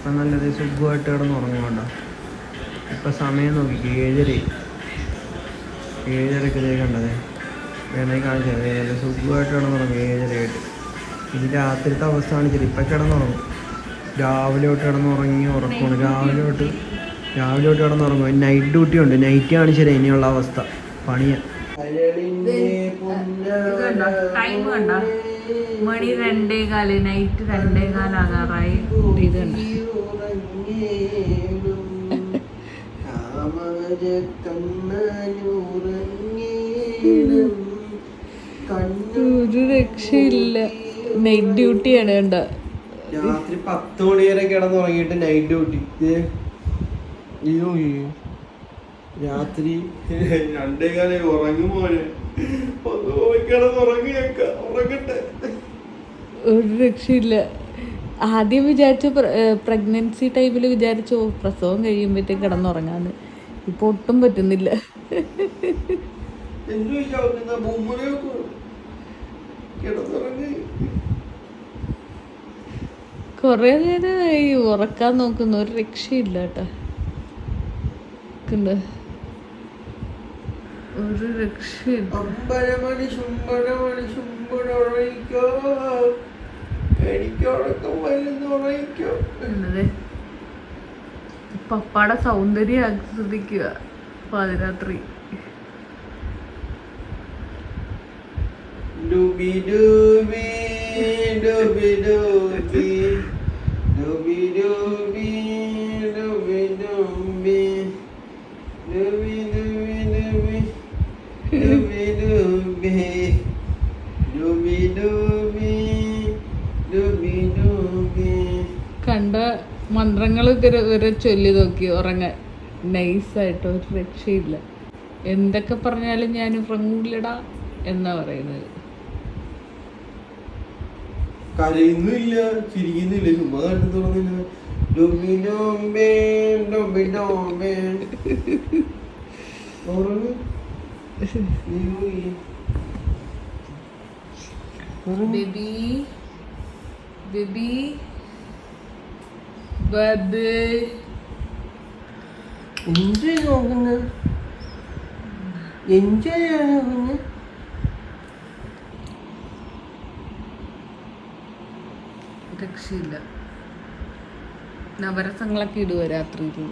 ഇപ്പം നല്ലത് സുഖമായിട്ട് കിടന്ന് ഉറങ്ങുന്നുണ്ടോ. ഇപ്പം സമയം നോക്കി 7:30 കണ്ടതേ വേണമെങ്കിൽ കാണിച്ചത് നല്ല സുഖമായിട്ട് കിടന്നുറങ്ങും 7:30 ഇത് രാത്രിത്തെ അവസ്ഥ കാണിച്ചത്. ഇപ്പം കിടന്നുറങ്ങും. രാവിലെ തൊട്ട് കിടന്നുറങ്ങി ഉറക്കമാണ്. രാവിലെ തൊട്ട് കിടന്നുറങ്ങും. നൈറ്റ് ഡ്യൂട്ടി ഉണ്ട്. നൈറ്റ് കാണിച്ചത് ഇനിയുള്ള അവസ്ഥ പണിയാണ്. ടൈം കണ്ട മണി 2:15 നൈറ്റ് 2:15 ആകാറായി. ഇത് ഒരു രക്ഷയില്ല. നൈറ്റ് ഡ്യൂട്ടിയാണ് കണ്ട. രാത്രി 10 മണി വരെ കിടന്നുറങ്ങിയിട്ട് നൈറ്റ് ഡ്യൂട്ടി. രാത്രി 2:15 ഉറങ്ങുമോനെ. ഉറങ്ങട്ടെ. ഒരു രക്ഷയില്ല. ആദ്യം വിചാരിച്ചു പ്രഗ്നൻസി ടൈമിൽ വിചാരിച്ചു പ്രസവം കഴിയുമ്പോഴത്തേക്ക് കിടന്നുറങ്ങാന്ന്. ഇപ്പൊ ഒട്ടും പറ്റുന്നില്ല. കൊറേ നേരമായി ഉറക്കാൻ നോക്കുന്നു. ഒരു രക്ഷയില്ല കേട്ടോ. ഒരു രക്ഷയില്ല. പപ്പാടെ സൗന്ദര്യം ആസ്വദിക്കുക പാതിരാത്രി. കണ്ട മന്ത്രങ്ങൾ വരെ ചൊല്ലി നോക്കി ഉറങ്ങാൻ. നൈസായിട്ട് ഒരു രക്ഷയില്ല. എന്തൊക്കെ പറഞ്ഞാലും ഞാൻ ഉറങ്ങൂലടാ എന്നാ പറയുന്നത്. കരയുന്നില്ല, ചിരിക്കുന്നില്ല, ചുമ്മാ കണ്ടു തുറന്നില്ല. ബേബി ബേബി ബേബി എൻജോയ് നോക്കുന്ന എൻജോയ് ആണ് പിന്നെ. രക്ഷയില്ല. നവരസങ്ങളൊക്കെ ഇടുക രാത്രിയിൽ.